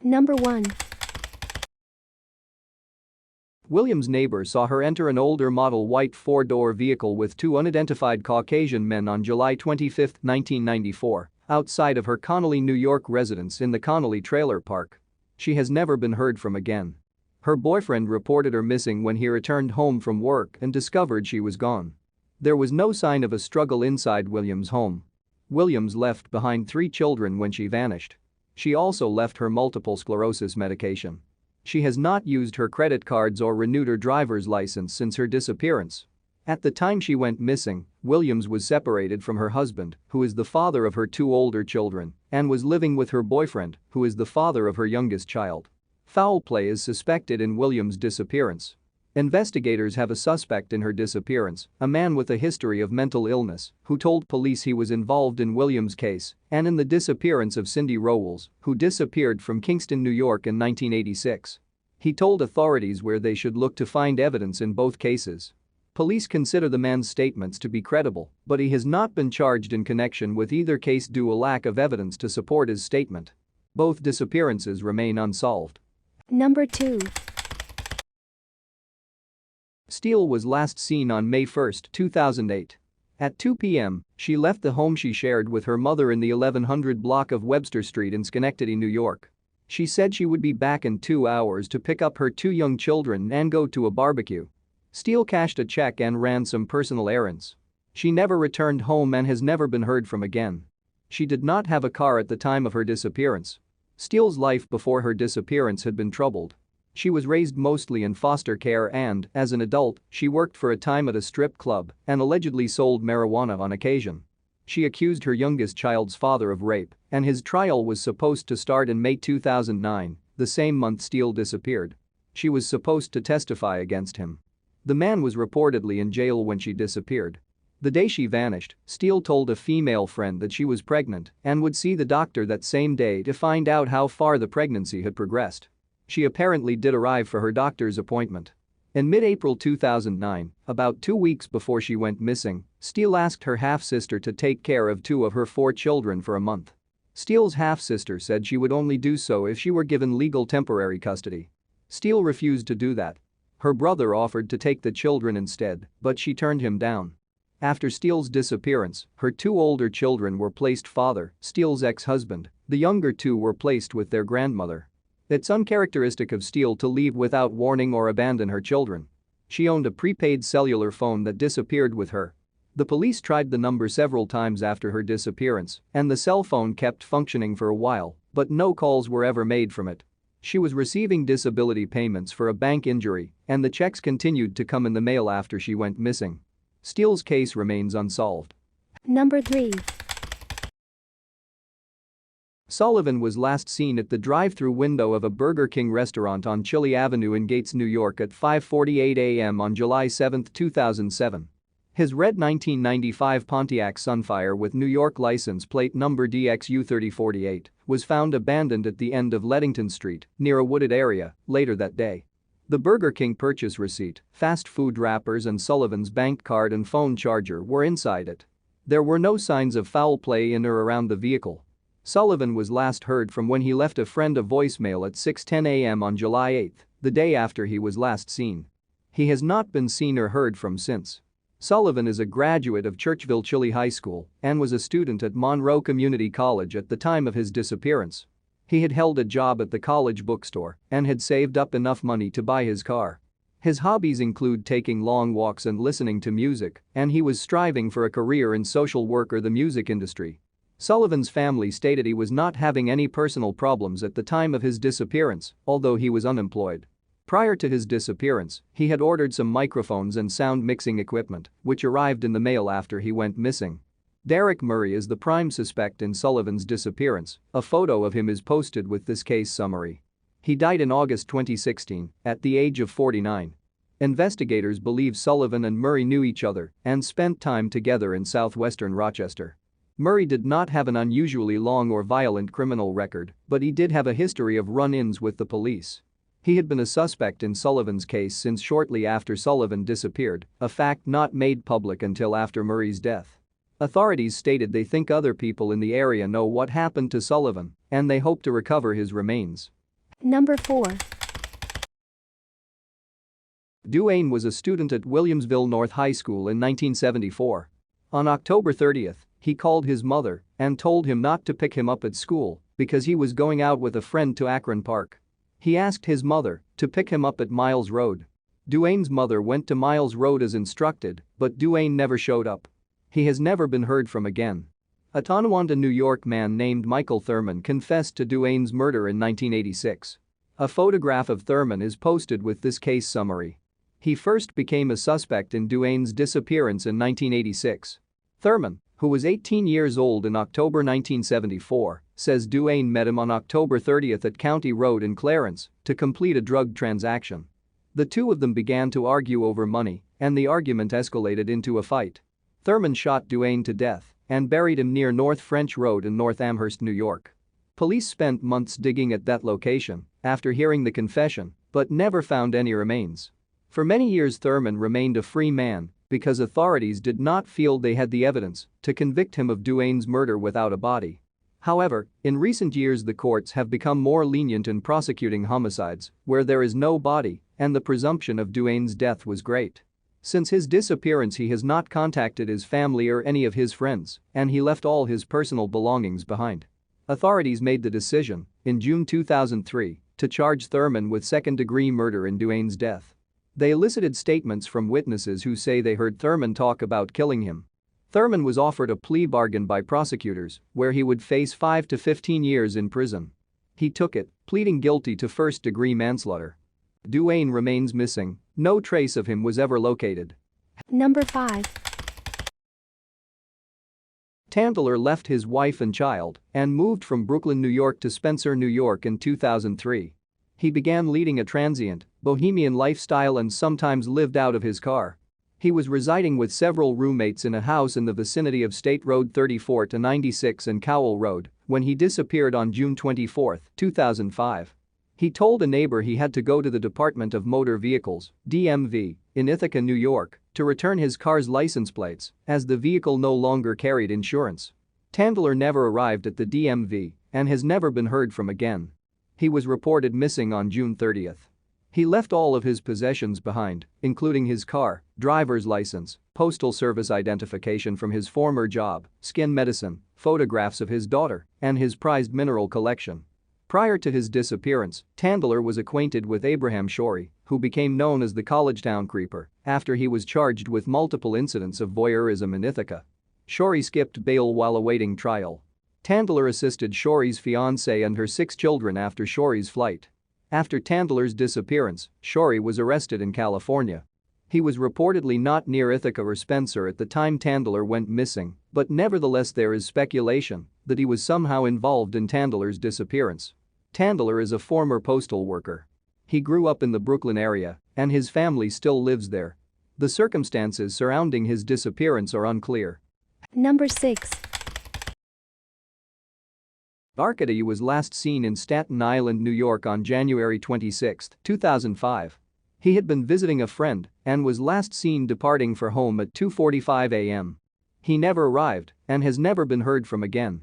Number 1. Williams' neighbor saw her enter an older model white four-door vehicle with two unidentified Caucasian men on July 25, 1994, outside of her Connolly, New York residence in the Connolly Trailer Park. She has never been heard from again. Her boyfriend reported her missing when he returned home from work and discovered she was gone. There was no sign of a struggle inside Williams' home. Williams left behind 3 children when she vanished. She also left her multiple sclerosis medication. She has not used her credit cards or renewed her driver's license since her disappearance. At the time she went missing, Williams was separated from her husband, who is the father of her 2 older children, and was living with her boyfriend, who is the father of her youngest child. Foul play is suspected in Williams' disappearance. Investigators have a suspect in her disappearance, a man with a history of mental illness, who told police he was involved in Williams' case and in the disappearance of Cindy Rowells, who disappeared from Kingston, New York in 1986. He told authorities where they should look to find evidence in both cases. Police consider the man's statements to be credible, but he has not been charged in connection with either case due to a lack of evidence to support his statement. Both disappearances remain unsolved. Number 2. Steele was last seen on May 1, 2008. At 2 p.m., she left the home she shared with her mother in the 1100 block of Webster Street in Schenectady, New York. She said she would be back in 2 hours to pick up her 2 young children and go to a barbecue. Steele cashed a check and ran some personal errands. She never returned home and has never been heard from again. She did not have a car at the time of her disappearance. Steele's life before her disappearance had been troubled. She was raised mostly in foster care and, as an adult, she worked for a time at a strip club and allegedly sold marijuana on occasion. She accused her youngest child's father of rape, and his trial was supposed to start in May 2009, the same month Steele disappeared. She was supposed to testify against him. The man was reportedly in jail when she disappeared. The day she vanished, Steele told a female friend that she was pregnant and would see the doctor that same day to find out how far the pregnancy had progressed. She apparently did arrive for her doctor's appointment. In mid-April 2009, about 2 weeks before she went missing, Steele asked her half-sister to take care of 2 of her 4 children for a month. Steele's half-sister said she would only do so if she were given legal temporary custody. Steele refused to do that. Her brother offered to take the children instead, but she turned him down. After Steele's disappearance, her 2 older children were placed father, Steele's ex-husband, the younger 2 were placed with their grandmother. It's uncharacteristic of Steele to leave without warning or abandon her children. She owned a prepaid cellular phone that disappeared with her. The police tried the number several times after her disappearance, and the cell phone kept functioning for a while, but no calls were ever made from it. She was receiving disability payments for a bank injury, and the checks continued to come in the mail after she went missing. Steele's case remains unsolved. Number 3. Sullivan was last seen at the drive-through window of a Burger King restaurant on Chile Avenue in Gates, New York at 5:48 a.m. on July 7, 2007. His red 1995 Pontiac Sunfire with New York license plate number DXU3048 was found abandoned at the end of Leadington Street, near a wooded area, later that day. The Burger King purchase receipt, fast food wrappers and Sullivan's bank card and phone charger were inside it. There were no signs of foul play in or around the vehicle. Sullivan was last heard from when he left a friend a voicemail at 6:10 a.m. on July 8, the day after he was last seen. He has not been seen or heard from since. Sullivan is a graduate of Churchville Chile High School and was a student at Monroe Community College at the time of his disappearance. He had held a job at the college bookstore and had saved up enough money to buy his car. His hobbies include taking long walks and listening to music, and he was striving for a career in social work or the music industry. Sullivan's family stated he was not having any personal problems at the time of his disappearance, although he was unemployed. Prior to his disappearance, he had ordered some microphones and sound mixing equipment, which arrived in the mail after he went missing. Derek Murray is the prime suspect in Sullivan's disappearance. A photo of him is posted with this case summary. He died in August 2016, at the age of 49. Investigators believe Sullivan and Murray knew each other and spent time together in southwestern Rochester. Murray did not have an unusually long or violent criminal record, but he did have a history of run-ins with the police. He had been a suspect in Sullivan's case since shortly after Sullivan disappeared, a fact not made public until after Murray's death. Authorities stated they think other people in the area know what happened to Sullivan, and they hope to recover his remains. Number 4. Duane was a student at Williamsville North High School in 1974. On October 30th, he called his mother and told him not to pick him up at school because he was going out with a friend to Akron Park. He asked his mother to pick him up at Miles Road. Duane's mother went to Miles Road as instructed, but Duane never showed up. He has never been heard from again. A Tonawanda, New York man named Michael Thurman confessed to Duane's murder in 1986. A photograph of Thurman is posted with this case summary. He first became a suspect in Duane's disappearance in 1986. Thurman, who was 18 years old in October 1974, says Duane met him on October 30th at County Road in Clarence to complete a drug transaction. The two of them began to argue over money, and the argument escalated into a fight. Thurman shot Duane to death and buried him near North French Road in North Amherst, New York. Police spent months digging at that location after hearing the confession, but never found any remains. For many years Thurman remained a free man because authorities did not feel they had the evidence to convict him of Duane's murder without a body. However, in recent years the courts have become more lenient in prosecuting homicides where there is no body and the presumption of Duane's death was great. Since his disappearance he has not contacted his family or any of his friends, and he left all his personal belongings behind. Authorities made the decision, in June 2003, to charge Thurman with second-degree murder in Duane's death. They elicited statements from witnesses who say they heard Thurman talk about killing him. Thurman was offered a plea bargain by prosecutors where he would face 5 to 15 years in prison. He took it, pleading guilty to first-degree manslaughter. Duane remains missing. No trace of him was ever located. Number 5. Tandler left his wife and child and moved from Brooklyn, New York to Spencer, New York in 2003. He began leading a transient, bohemian lifestyle and sometimes lived out of his car. He was residing with several roommates in a house in the vicinity of State Road 34 to 96 and Cowell Road when he disappeared on June 24, 2005. He told a neighbor he had to go to the Department of Motor Vehicles, DMV, in Ithaca, New York, to return his car's license plates as the vehicle no longer carried insurance. Tandler never arrived at the DMV and has never been heard from again. He was reported missing on June 30th. He left all of his possessions behind, including his car, driver's license, postal service identification from his former job, skin medicine, photographs of his daughter, and his prized mineral collection. Prior to his disappearance, Tandler was acquainted with Abraham Shorey, who became known as the Collegetown Creeper after he was charged with multiple incidents of voyeurism in Ithaca. Shorey skipped bail while awaiting trial. Tandler assisted Shorey's fiancée and her 6 children after Shorey's flight. After Tandler's disappearance, Shorey was arrested in California. He was reportedly not near Ithaca or Spencer at the time Tandler went missing, but nevertheless there is speculation that he was somehow involved in Tandler's disappearance. Tandler is a former postal worker. He grew up in the Brooklyn area, and his family still lives there. The circumstances surrounding his disappearance are unclear. Number 6. Arkadiy was last seen in Staten Island, New York on January 26, 2005. He had been visiting a friend and was last seen departing for home at 2:45 a.m. He never arrived and has never been heard from again.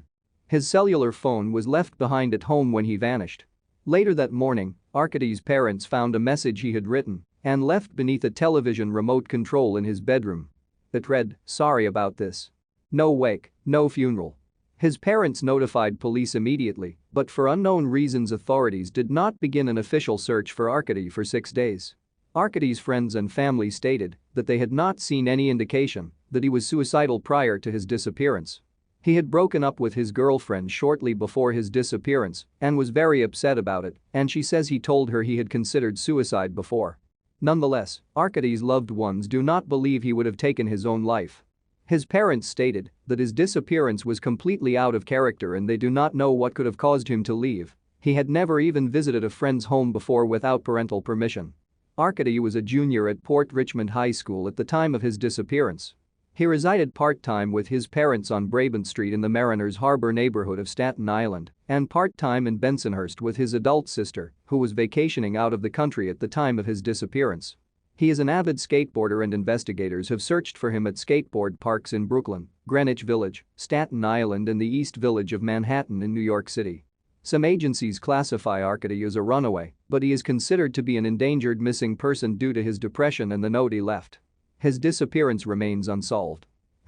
His cellular phone was left behind at home when he vanished. Later that morning, Arkadiy's parents found a message he had written and left beneath a television remote control in his bedroom. It read, "Sorry about this. No wake, no funeral." His parents notified police immediately, but for unknown reasons authorities did not begin an official search for Arkadiy for 6 days. Arkadiy's friends and family stated that they had not seen any indication that he was suicidal prior to his disappearance. He had broken up with his girlfriend shortly before his disappearance and was very upset about it, and she says he told her he had considered suicide before. Nonetheless, Arkadiy's loved ones do not believe he would have taken his own life. His parents stated that his disappearance was completely out of character and they do not know what could have caused him to leave. He had never even visited a friend's home before without parental permission. Arkadiy was a junior at Port Richmond High School at the time of his disappearance. He resided part-time with his parents on Brabant Street in the Mariners Harbor neighborhood of Staten Island and part-time in Bensonhurst with his adult sister, who was vacationing out of the country at the time of his disappearance. He is an avid skateboarder and investigators have searched for him at skateboard parks in Brooklyn, Greenwich Village, Staten Island and the East Village of Manhattan in New York City. Some agencies classify Arkadiy as a runaway, but he is considered to be an endangered missing person due to his depression and the note he left. His disappearance remains unsolved.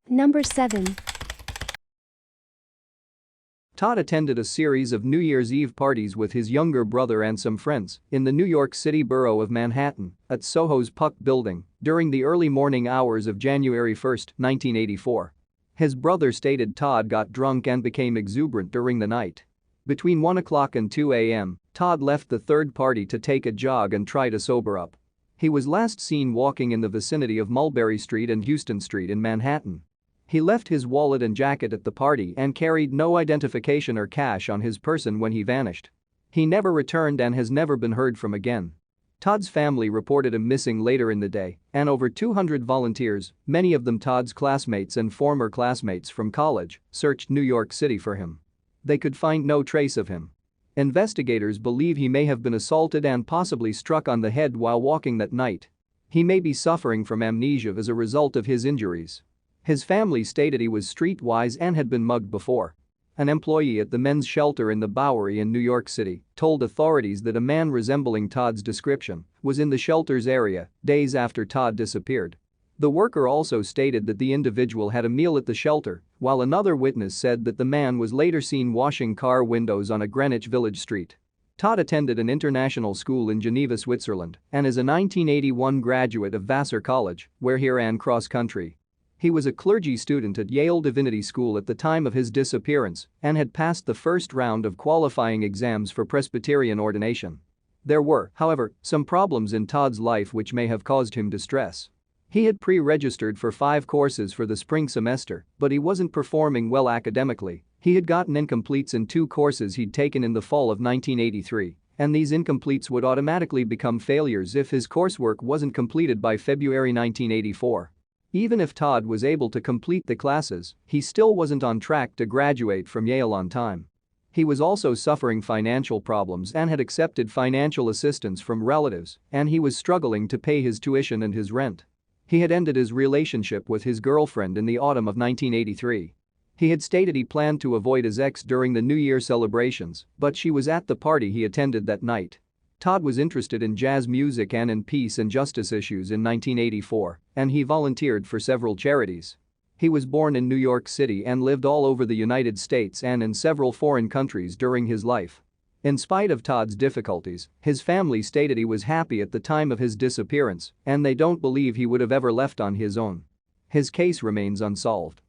Number 7. Todd attended a series of New Year's Eve parties with his younger brother and some friends in the New York City borough of Manhattan at Soho's Puck Building during the early morning hours of January 1, 1984. His brother stated Todd got drunk and became exuberant during the night. Between 1 o'clock and 2 a.m., Todd left the third party to take a jog and try to sober up. He was last seen walking in the vicinity of Mulberry Street and Houston Street in Manhattan. He left his wallet and jacket at the party and carried no identification or cash on his person when he vanished. He never returned and has never been heard from again. Todd's family reported him missing later in the day, and over 200 volunteers, many of them Todd's classmates and former classmates from college, searched New York City for him. They could find no trace of him. Investigators believe he may have been assaulted and possibly struck on the head while walking that night. He may be suffering from amnesia as a result of his injuries. His family stated he was streetwise and had been mugged before. An employee at the men's shelter in the Bowery in New York City told authorities that a man resembling Todd's description was in the shelter's area days after Todd disappeared. The worker also stated that the individual had a meal at the shelter, while another witness said that the man was later seen washing car windows on a Greenwich Village street. Todd attended an international school in Geneva, Switzerland, and is a 1981 graduate of Vassar College, where he ran cross-country. He was a clergy student at Yale Divinity School at the time of his disappearance and had passed the first round of qualifying exams for Presbyterian ordination. There were, however, some problems in Todd's life which may have caused him distress. He had pre-registered for 5 courses for the spring semester, but he wasn't performing well academically. He had gotten incompletes in 2 courses he'd taken in the fall of 1983, and these incompletes would automatically become failures if his coursework wasn't completed by February 1984. Even if Todd was able to complete the classes, he still wasn't on track to graduate from Yale on time. He was also suffering financial problems and had accepted financial assistance from relatives, and he was struggling to pay his tuition and his rent. He had ended his relationship with his girlfriend in the autumn of 1983. He had stated he planned to avoid his ex during the New Year celebrations, but she was at the party he attended that night. Todd was interested in jazz music and in peace and justice issues in 1984, and he volunteered for several charities. He was born in New York City and lived all over the United States and in several foreign countries during his life. In spite of Todd's difficulties, his family stated he was happy at the time of his disappearance, and they don't believe he would have ever left on his own. His case remains unsolved.